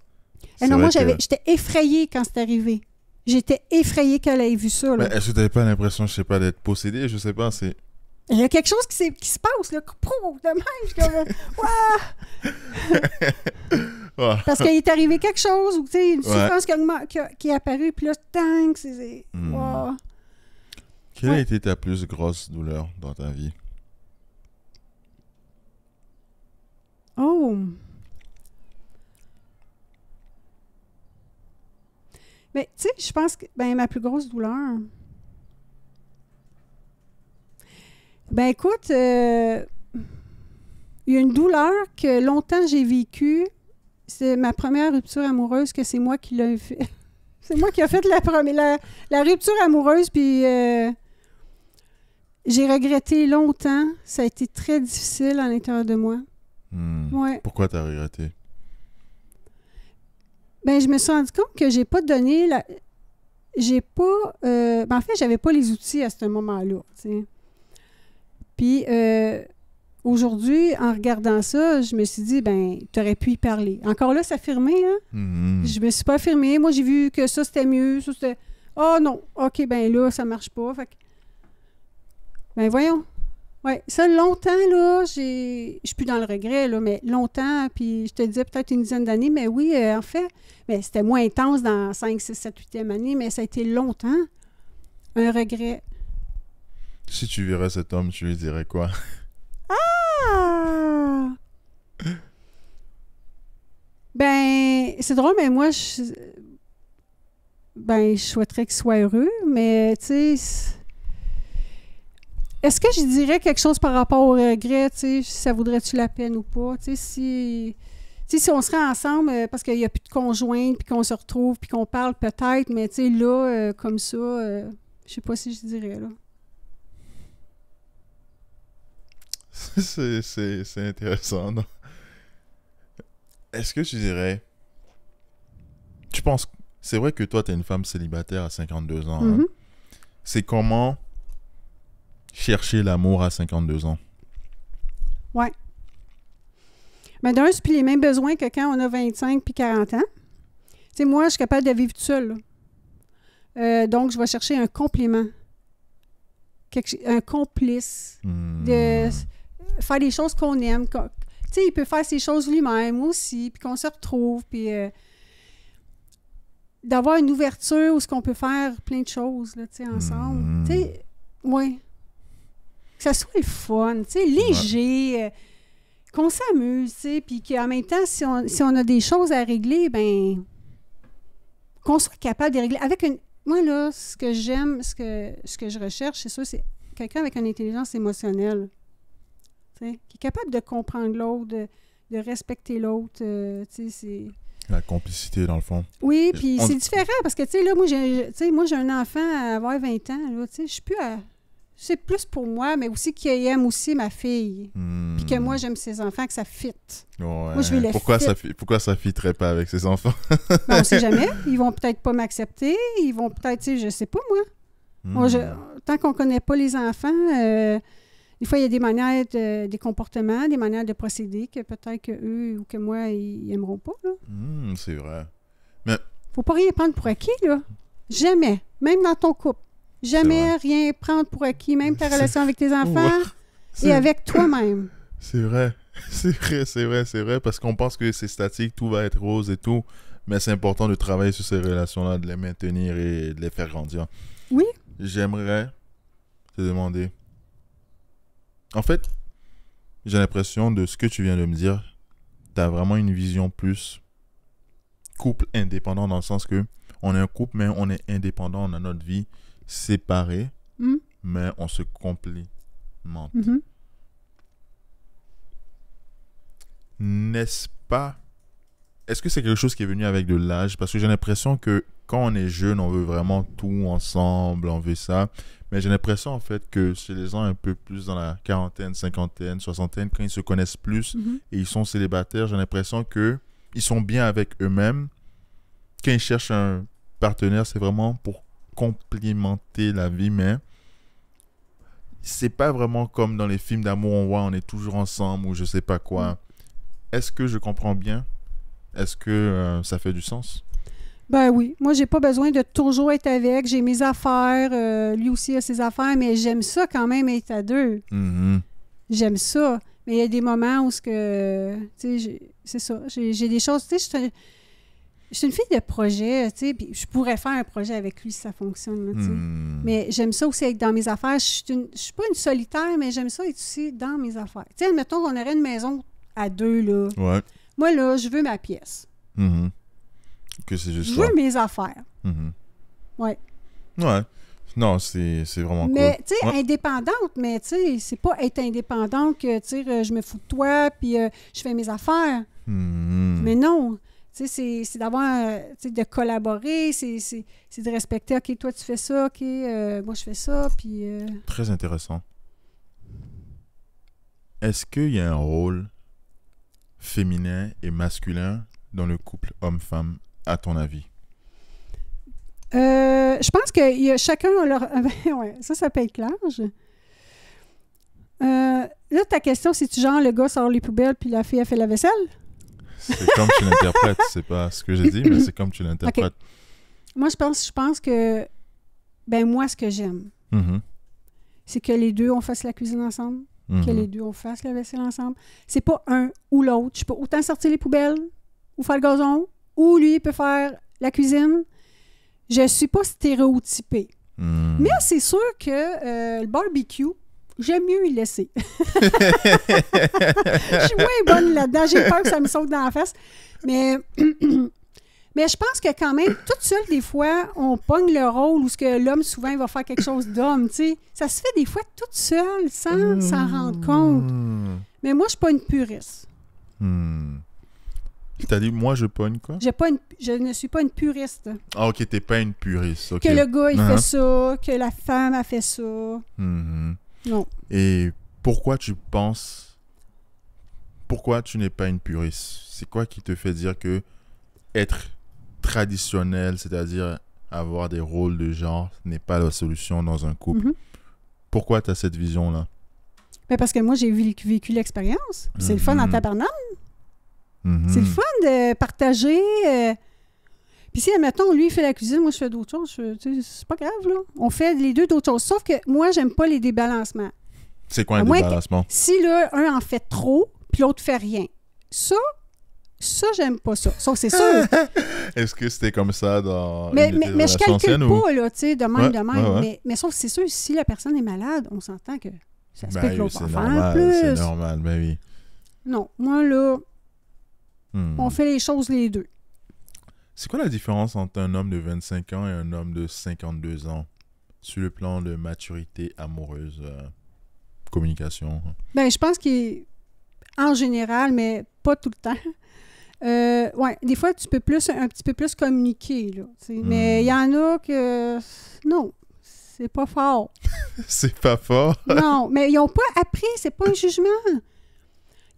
Non, moi, j'étais effrayée quand c'est arrivé. J'étais effrayée qu'elle ait vu ça. Là. Mais est-ce que tu n'avais pas l'impression, je sais pas, d'être possédée? Je sais pas, c'est... Il y a quelque chose qui se passe, là. De même, je suis comme... Waouh! Parce qu'il est arrivé quelque chose, ou tu sais, une souffrance qui est apparue, puis là, tang, c'est... Wow! Quelle a été ta plus grosse douleur dans ta vie? Oh! Mais tu sais, je pense que ma plus grosse douleur... Ben écoute, il y a une douleur que longtemps j'ai vécue. C'est ma première rupture amoureuse, que c'est moi qui l'ai fait. C'est moi qui ai fait la rupture amoureuse, puis j'ai regretté longtemps. Ça a été très difficile à l'intérieur de moi. Ouais. Pourquoi t'as regretté? Ben je me suis rendu compte que j'ai pas donné j'ai pas... en fait, j'avais pas les outils à ce moment-là, tu sais. Puis aujourd'hui, en regardant ça, je me suis dit, ben, tu aurais pu y parler. Encore là, s'affirmer, hein? Je me suis pas affirmée. Moi, j'ai vu que ça, c'était mieux. Ça, c'était... Oh non, OK, ben là, ça marche pas. Fait que... Ben voyons. Ouais, ça, longtemps, là, je suis plus dans le regret, là, mais longtemps, puis je te disais peut-être une dizaine d'années, mais oui, en fait, mais c'était moins intense dans 5, 6, 7, 8e année, mais ça a été longtemps un regret. Si tu verrais cet homme, tu lui dirais quoi? Ah! Ben, c'est drôle, mais moi, je souhaiterais qu'il soit heureux, mais tu sais, est-ce que je dirais quelque chose par rapport au regret, tu sais, ça vaudrait-tu la peine ou pas? Tu sais, si on serait ensemble, parce qu'il n'y a plus de conjointe, puis qu'on se retrouve, puis qu'on parle peut-être, mais tu sais, là, comme ça, je sais pas si je dirais, là. C'est intéressant, non? Est-ce que tu dirais... Tu penses... C'est vrai que toi, tu es une femme célibataire à 52 ans. Hein? C'est comment chercher l'amour à 52 ans? Ouais. Mais d'un, c'est plus les mêmes besoins que quand on a 25 puis 40 ans. Tu sais, moi, je suis capable de vivre toute seule. Donc, je vais chercher un complément. Un complice. De faire des choses qu'on aime. Tu sais, il peut faire ses choses lui-même aussi, puis qu'on se retrouve, puis d'avoir une ouverture où ce qu'on peut faire plein de choses, là, tu sais, ensemble. Tu sais, oui. Que ça soit le fun, tu sais, léger, qu'on s'amuse, tu sais, puis qu'en même temps, si on a des choses à régler, ben qu'on soit capable de régler. Moi, là, ce que j'aime, ce que je recherche, c'est ça, c'est quelqu'un avec une intelligence émotionnelle. T'sais, qui est capable de comprendre l'autre, de respecter l'autre. C'est... La complicité, dans le fond. Oui, puis c'est différent parce que, tu sais, là, moi, j'ai un enfant à avoir 20 ans. Là, tu sais, je suis plus à... C'est plus pour moi, mais aussi qu'il aime aussi ma fille. Puis que moi, j'aime ses enfants, que ça fit. Ouais. Moi, je veux les Pourquoi ça fitterait pas avec ses enfants? Ben, on sait jamais. Ils vont peut-être pas m'accepter. Ils vont peut-être, tu sais, je sais pas, moi. Moi, tant qu'on connaît pas les enfants... des fois, il y a des manières, des comportements, des manières de procéder que peut-être qu'eux ou que moi, ils n'aimeront pas. Là. C'est vrai. Mais Faut pas rien prendre pour acquis, là. Jamais. Même dans ton couple. Jamais rien prendre pour acquis, même ta relation avec tes enfants et avec toi-même. C'est vrai. C'est vrai, parce qu'on pense que c'est statique, tout va être rose et tout, mais c'est important de travailler sur ces relations-là, de les maintenir et de les faire grandir. Oui. J'aimerais te demander... En fait, j'ai l'impression de ce que tu viens de me dire, tu as vraiment une vision plus couple indépendant, dans le sens que on est un couple, mais on est indépendant, on a notre vie séparée, mais on se complimente. Mm-hmm. N'est-ce pas? Est-ce que c'est quelque chose qui est venu avec de l'âge? Parce que j'ai l'impression que quand on est jeune, on veut vraiment tout ensemble, on veut ça. Mais j'ai l'impression en fait que chez les gens un peu plus dans la quarantaine, cinquantaine, soixantaine, quand ils se connaissent plus et ils sont célibataires, j'ai l'impression que ils sont bien avec eux-mêmes. Quand ils cherchent un partenaire, c'est vraiment pour complimenter la vie, mais c'est pas vraiment comme dans les films d'amour, on voit on est toujours ensemble ou je sais pas quoi. Est-ce que je comprends bien? Est-ce que ça fait du sens? Ben oui. Moi, j'ai pas besoin de toujours être avec. J'ai mes affaires. Lui aussi a ses affaires, mais j'aime ça quand même être à deux. Mm-hmm. J'aime ça. Mais il y a des moments où c'est ça. J'ai des choses... Tu sais, je suis une fille de projet, tu sais, puis je pourrais faire un projet avec lui si ça fonctionne, tu sais. Mais j'aime ça aussi être dans mes affaires. Je suis pas une solitaire, mais j'aime ça être aussi dans mes affaires. Tu sais, admettons qu'on aurait une maison à deux, là. Ouais. Moi, là, je veux ma pièce. Mm-hmm. Que c'est juste je ça. veux mes affaires. Mm-hmm. Ouais. Ouais. Non, c'est vraiment mais, cool. tu sais, indépendante, mais tu sais, c'est pas être indépendante que, tu sais, je me fous de toi, puis je fais mes affaires. Mm-hmm. Mais non. Tu sais, c'est d'avoir, tu sais, de collaborer, c'est de respecter, OK, toi, tu fais ça, OK, moi, je fais ça, puis... Très intéressant. Est-ce qu'il y a un rôle féminin et masculin dans le couple homme-femme, à ton avis? Je pense que y a chacun a leur... ouais, ça peut être large. Là, ta question, c'est-tu genre le gars sort les poubelles puis la fille a fait la vaisselle? C'est comme tu l'interprètes. C'est pas ce que j'ai dit, mais c'est comme tu l'interprètes. Okay. Moi, je pense que... Ben, moi, ce que j'aime, c'est que les deux, on fasse la cuisine ensemble, que les deux, on fasse la vaisselle ensemble. C'est pas un ou l'autre. Je peux autant sortir les poubelles ou faire le gazon, ou lui peut faire la cuisine. Je suis pas stéréotypée. Mais c'est sûr que le barbecue, j'aime mieux y laisser. Je suis moins bonne là-dedans. J'ai peur que ça me saute dans la face. Mais je pense que quand même, toute seule, des fois, on pogne le rôle où ce que l'homme, souvent, il va faire quelque chose d'homme, tu sais. Ça se fait des fois toute seule, sans s'en rendre compte. Mais moi, je suis pas une puriste. T'as dit, moi, je pogne quoi? Je ne suis pas une puriste. Ah, OK, t'es pas une puriste. Okay. Que le gars, il fait ça, que la femme a fait ça. Non. Et pourquoi tu penses... Pourquoi tu n'es pas une puriste? C'est quoi qui te fait dire que être traditionnel, c'est-à-dire avoir des rôles de genre, n'est pas la solution dans un couple? Pourquoi tu as cette vision-là? Ben parce que moi, j'ai vécu l'expérience. C'est le fun en tabarnak. C'est le fun de partager. Puis si, admettons, lui, il fait la cuisine, moi, je fais d'autres choses. C'est pas grave, là. On fait les deux d'autres choses. Sauf que moi, j'aime pas les débalancements. C'est quoi un débalancement? Si, là, un en fait trop, puis l'autre fait rien. Ça, j'aime pas ça. Ça, c'est sûr. Est-ce que c'était comme ça dans mais je calcule ou... pas, là, tu sais, de même. Ouais. Mais sauf que c'est sûr, si la personne est malade, on s'entend que ça se peut que l'autre en fasse plus. C'est normal, ben oui. Non, moi, là, on fait les choses les deux. C'est quoi la différence entre un homme de 25 ans et un homme de 52 ans sur le plan de maturité amoureuse, communication? Ben, je pense qu'en général, mais pas tout le temps. Ouais, des fois, tu peux un petit peu plus communiquer, là. Mais il y en a que... Non, c'est pas fort. C'est pas fort? Non, mais ils n'ont pas appris, c'est pas un jugement.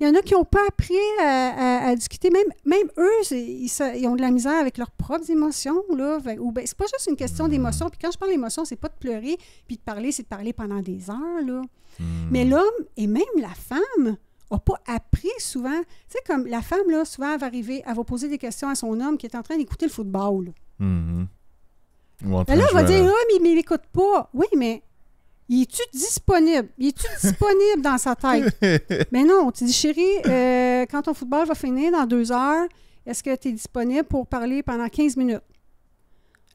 Il y en a qui n'ont pas appris à discuter. Même eux, ils ont de la misère avec leurs propres émotions. Là. Ben, c'est pas juste une question d'émotion. Puis quand je parle d'émotion, c'est pas de pleurer. Puis de parler, c'est de parler pendant des heures. Là. Mais l'homme et même la femme n'ont pas appris souvent. Tu sais, comme la femme, là, souvent, elle va arriver, elle va poser des questions à son homme qui est en train d'écouter le football. Là. Mhm. Ou en Et train là, de on va jouer à dire, la- ah, mais il m'écoute pas. Oui, mais il est-tu disponible? Il est-tu disponible dans sa tête? Mais non, tu dis, chérie, quand ton football va finir dans 2 heures, est-ce que tu es disponible pour parler pendant 15 minutes?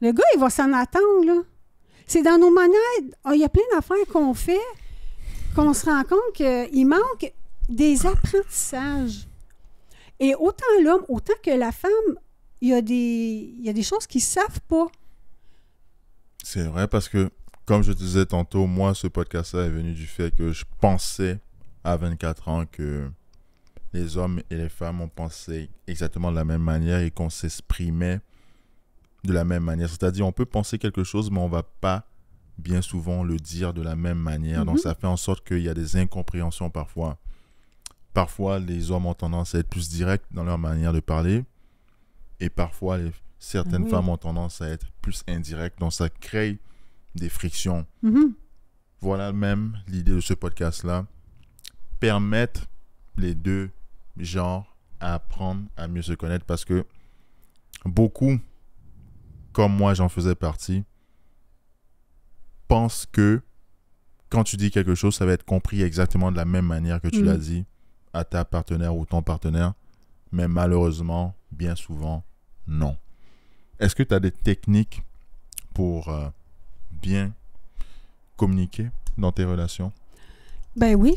Le gars, il va s'en attendre, là. C'est dans nos manières. Il y a plein d'affaires qu'on fait qu'on se rend compte qu'il manque des apprentissages. Et autant l'homme, autant que la femme, il y a des choses qu'ils ne savent pas. C'est vrai parce que, comme je te disais tantôt, moi, ce podcast-là est venu du fait que je pensais à 24 ans que les hommes et les femmes ont pensé exactement de la même manière et qu'on s'exprimait de la même manière. C'est-à-dire, on peut penser quelque chose, mais on ne va pas bien souvent le dire de la même manière. Donc, ça fait en sorte qu'il y a des incompréhensions parfois. Parfois, les hommes ont tendance à être plus directs dans leur manière de parler et parfois, certaines femmes ont tendance à être plus indirectes. Donc, ça crée des frictions. Voilà même l'idée de ce podcast-là. Permettre les deux genres à apprendre à mieux se connaître parce que beaucoup, comme moi j'en faisais partie, pensent que quand tu dis quelque chose, ça va être compris exactement de la même manière que tu l'as dit à ta partenaire ou ton partenaire. Mais malheureusement, bien souvent, non. Est-ce que tu as des techniques pour bien communiquer dans tes relations? Ben oui.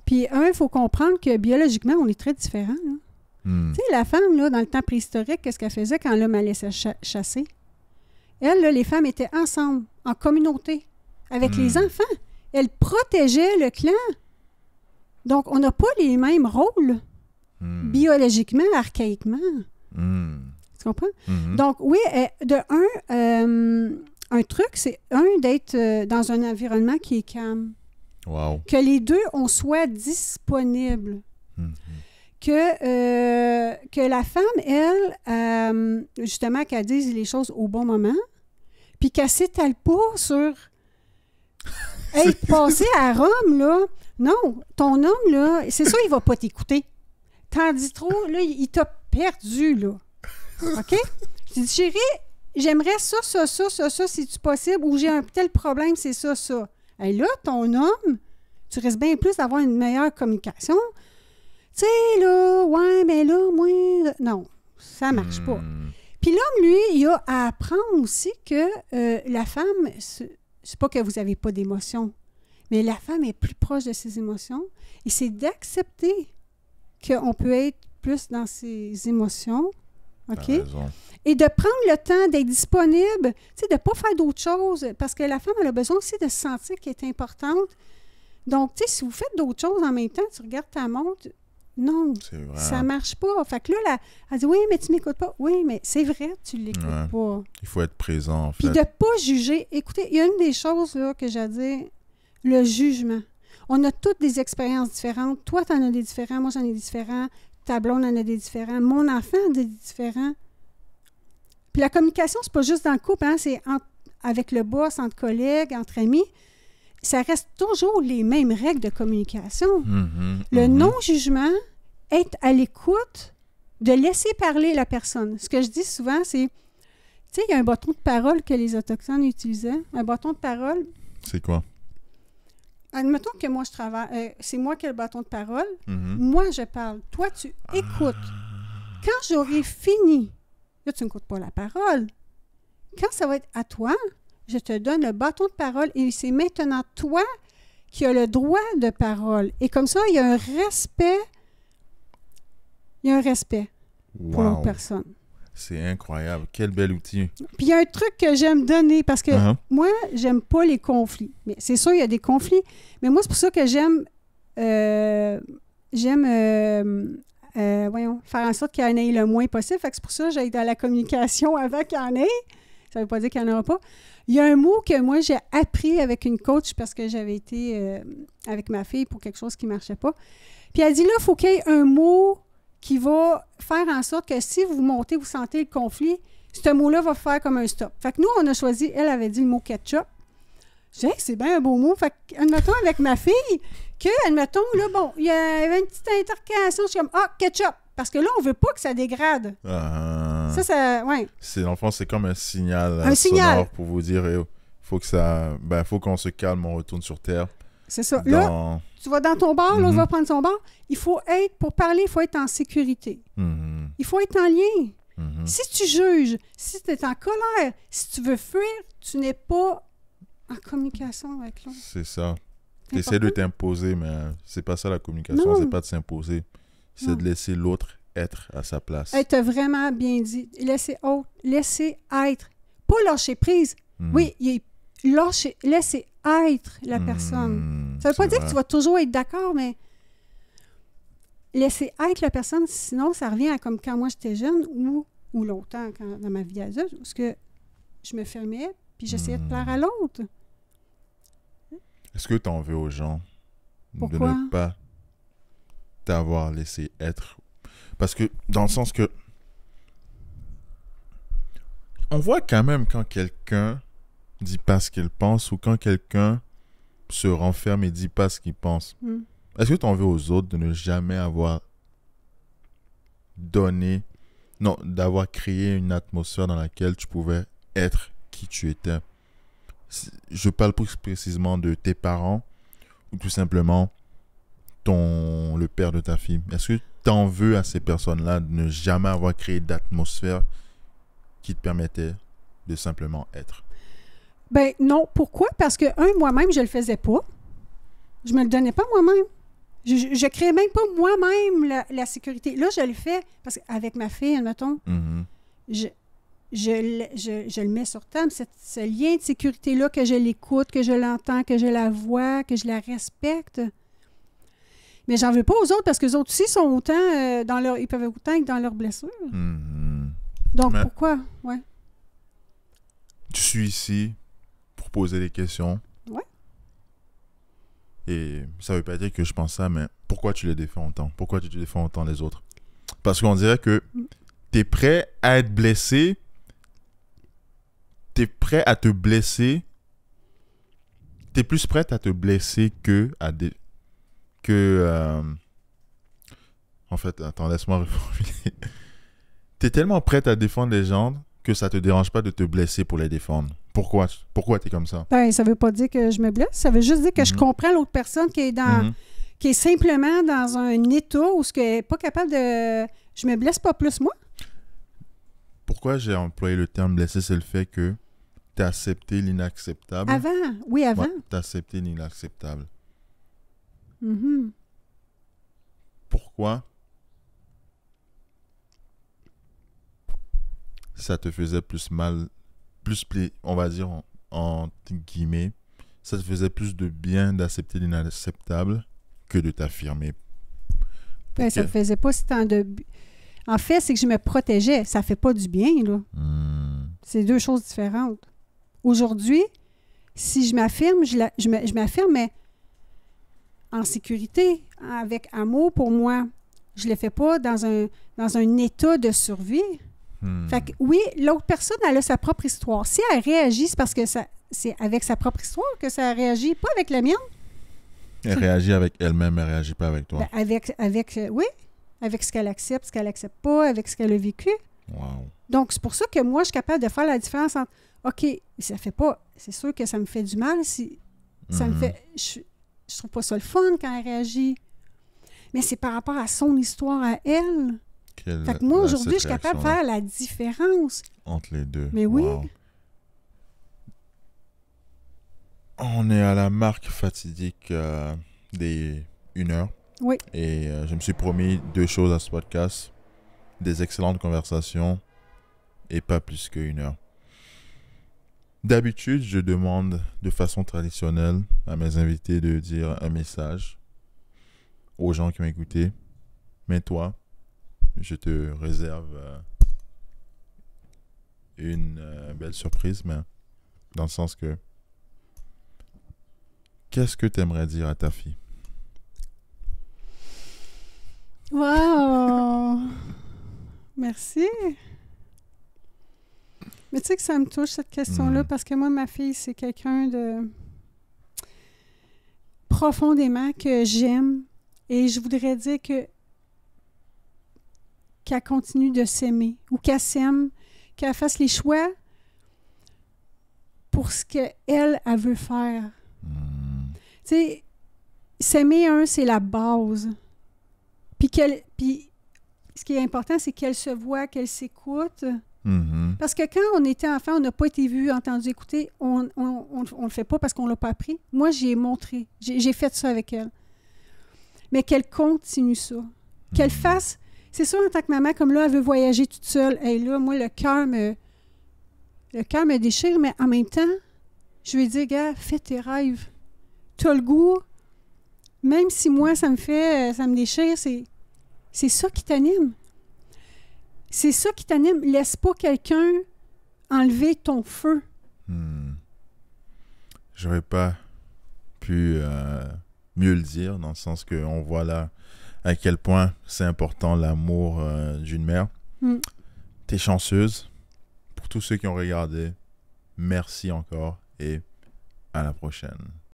Puis, il faut comprendre que biologiquement, on est très différents. Tu sais, la femme, là, dans le temps préhistorique, qu'est-ce qu'elle faisait quand l'homme allait se chasser? Elle, là, les femmes étaient ensemble, en communauté, avec les enfants. Elles protégeaient le clan. Donc, on n'a pas les mêmes rôles, biologiquement, archaïquement. Tu comprends? Donc, oui, un truc, c'est d'être dans un environnement qui est calme. Wow. Que les deux, on soit disponibles. Que la femme, elle, justement, qu'elle dise les choses au bon moment, puis qu'elle ne s'étale pas sur... Hey, passer à Rome, là, non, ton homme, là, c'est sûr, il ne va pas t'écouter. T'en dis trop, là, il t'a perdu, là. OK? Je dis, chérie, j'aimerais ça, c'est-tu possible, ou j'ai un tel problème, c'est ça. Et là, ton homme, tu risques bien plus d'avoir une meilleure communication. Tu sais, là, ouais, mais là, moi, non, ça marche pas. Puis l'homme, lui, il a à apprendre aussi que la femme, c'est pas que vous n'avez pas d'émotions, mais la femme est plus proche de ses émotions et c'est d'accepter qu'on peut être plus dans ses émotions, OK? Et de prendre le temps d'être disponible, tu sais, de ne pas faire d'autres choses, parce que la femme, elle a besoin aussi de se sentir qu'elle est importante. Donc, tu sais, si vous faites d'autres choses en même temps, tu regardes ta montre, non, ça ne marche pas. Fait que là, elle dit, oui, mais tu ne m'écoutes pas. Oui, mais c'est vrai, tu ne l'écoutes pas. Il faut être présent, en fait. Puis de ne pas juger. Écoutez, il y a une des choses là, que j'ai à dire, le jugement. On a toutes des expériences différentes. Toi, tu en as des différents, moi, j'en ai des différents. Ta blonde en a des différents. Mon enfant en a des différents. Puis la communication, c'est pas juste dans le couple, hein, c'est avec le boss, entre collègues, entre amis. Ça reste toujours les mêmes règles de communication. Le non-jugement, être à l'écoute, de laisser parler la personne. Ce que je dis souvent, c'est, tu sais, il y a un bâton de parole que les Autochtones utilisaient. Un bâton de parole. C'est quoi? Admettons que moi, je travaille, c'est moi qui ai le bâton de parole. Moi, je parle. Toi, tu écoutes. Quand j'aurai fini, là, tu n'écoutes pas la parole. Quand ça va être à toi, je te donne le bâton de parole et c'est maintenant toi qui as le droit de parole. Et comme ça, il y a un respect. Il y a un respect pour l'autre personne. C'est incroyable. Quel bel outil. Puis il y a un truc que j'aime donner parce que moi, j'aime pas les conflits. Mais c'est sûr, il y a des conflits. Mais moi, c'est pour ça que j'aime faire en sorte qu'il y en ait le moins possible. Fait que c'est pour ça que j'aille dans la communication avant qu'il y en ait. Ça ne veut pas dire qu'il n'y en aura pas. Il y a un mot que moi, j'ai appris avec une coach parce que j'avais été avec ma fille pour quelque chose qui ne marchait pas. Puis elle dit, là, il faut qu'il y ait un mot qui va faire en sorte que si vous montez, vous sentez le conflit, ce mot-là va faire comme un stop. Fait que nous, on a choisi, elle avait dit le mot ketchup. Je dis, hey, c'est bien un beau mot. Fait que, admettons, avec ma fille, que, admettons, là, bon, il y avait une petite intercation, je suis comme, ketchup. Parce que là, on veut pas que ça dégrade. Ouais. Dans le fond, c'est comme un signal Un signal sonore pour vous dire, faut qu'on se calme, on retourne sur Terre. C'est ça. Là, tu vas dans ton bar, l'autre va prendre son bar. Pour parler, il faut être en sécurité. Il faut être en lien. Si tu juges, si tu es en colère, si tu veux fuir, tu n'es pas en communication avec l'autre. C'est ça. Tu essaies de t'imposer, mais c'est pas ça la communication, c'est pas de s'imposer. C'est de laisser l'autre être à sa place. Elle t'a vraiment bien dit. Laisser être. Pas lâcher prise. Oui, laisser être la personne. Ça veut pas dire que tu vas toujours être d'accord, mais laisser être la personne, sinon ça revient à comme quand moi j'étais jeune ou longtemps dans ma vie adulte, parce que je me fermais puis j'essayais de plaire à l'autre. Est-ce que tu en veux aux gens Pourquoi? de ne pas t'avoir laissé être? Parce que dans le sens que on voit quand même quand quelqu'un dit pas ce qu'il pense ou quand quelqu'un se renferme et dit pas ce qu'il pense. Est-ce que tu en veux aux autres de ne jamais avoir d'avoir créé une atmosphère dans laquelle tu pouvais être qui tu étais? Je parle plus précisément de tes parents ou tout simplement le père de ta fille. Est-ce que tu en veux à ces personnes-là de ne jamais avoir créé d'atmosphère qui te permettait de simplement être? Ben non. Pourquoi? Parce que, moi-même, je le faisais pas. Je me le donnais pas moi-même. Je créais même pas moi-même la sécurité. Là, je le fais parce qu'avec ma fille, admettons, je le mets sur table, ce lien de sécurité-là, que je l'écoute, que je l'entends, que je la vois, que je la respecte. Mais j'en veux pas aux autres parce que les autres aussi sont autant ils peuvent autant être dans leurs blessures. Donc, pourquoi? Ouais. Tu suis ici pour poser des questions. Ouais. Et ça veut pas dire que je pense ça, mais pourquoi tu les défends autant? Pourquoi tu défends autant les autres? Parce qu'on dirait que tu es prêt à être blessé. Tu es prêt à te blesser. Tu es plus prête à te blesser que à en fait, attends, laisse-moi reformuler. Tu es tellement prête à défendre les gens que ça te dérange pas de te blesser pour les défendre. Pourquoi tu es comme ça? Ben, ça veut pas dire que je me blesse. Ça veut juste dire que je comprends l'autre personne qui est qui est simplement dans un état où elle n'est pas capable de... Je me blesse pas plus, moi. Pourquoi j'ai employé le terme blessé, c'est le fait que tu as accepté l'inacceptable. Avant. Ouais, tu as accepté l'inacceptable. Mm-hmm. Pourquoi ça te faisait plus mal, on va dire entre guillemets, ça te faisait plus de bien d'accepter l'inacceptable que de t'affirmer? Ben, ça ne faisait pas si tant de... En fait, c'est que je me protégeais. Ça ne fait pas du bien, là. C'est deux choses différentes. Aujourd'hui, si je m'affirme, je m'affirme, mais en sécurité, avec amour pour moi. Je ne le fais pas dans un état de survie. Fait que oui, l'autre personne, elle a sa propre histoire. Si elle réagit, c'est parce que c'est avec sa propre histoire que ça réagit, pas avec la mienne. Elle réagit avec elle-même, elle ne réagit pas avec toi. Ben, oui, avec ce qu'elle accepte, ce qu'elle n'accepte pas, avec ce qu'elle a vécu. Wow. Donc, c'est pour ça que moi, je suis capable de faire la différence entre, OK, ça fait pas, c'est sûr que ça me fait du mal si ça me fait, je trouve pas ça le fun quand elle réagit. Mais c'est par rapport à son histoire à elle. Fait que moi, aujourd'hui, je suis capable de faire la différence. Entre les deux. Mais oui. Wow. On est à la marque fatidique des 1 heure. Oui. Et je me suis promis 2 choses à ce podcast. Des excellentes conversations et pas plus que 1 heure. D'habitude, je demande de façon traditionnelle à mes invités de dire un message aux gens qui ont écouté. Mais toi, je te réserve une belle surprise, mais dans le sens que qu'est-ce que tu aimerais dire à ta fille? Wow! Merci! Mais tu sais que ça me touche, cette question-là, parce que moi, ma fille, c'est quelqu'un de profondément que j'aime. Et je voudrais dire que qu'elle continue de s'aimer ou qu'elle s'aime, qu'elle fasse les choix pour ce qu'elle, elle veut faire. Tu sais, s'aimer, c'est la base. Puis ce qui est important, c'est qu'elle se voit, qu'elle s'écoute. Parce que quand on était enfant, on n'a pas été vu, entendu, écouté, on le fait pas parce qu'on l'a pas appris. Moi, j'ai montré, j'ai fait ça avec elle. Mais qu'elle continue ça. Qu'elle fasse... C'est sûr, en tant que maman, comme là, elle veut voyager toute seule. Et là, moi, le cœur me déchire, mais en même temps, je lui dis, gars, fais tes rêves. Tu as le goût, même si moi, ça me déchire, c'est ça qui t'anime. C'est ça qui t'anime. Laisse pas quelqu'un enlever ton feu. J'aurais pas pu mieux le dire, dans le sens qu'on voit là à quel point c'est important l'amour d'une mère. T'es chanceuse. Pour tous ceux qui ont regardé, merci encore et à la prochaine.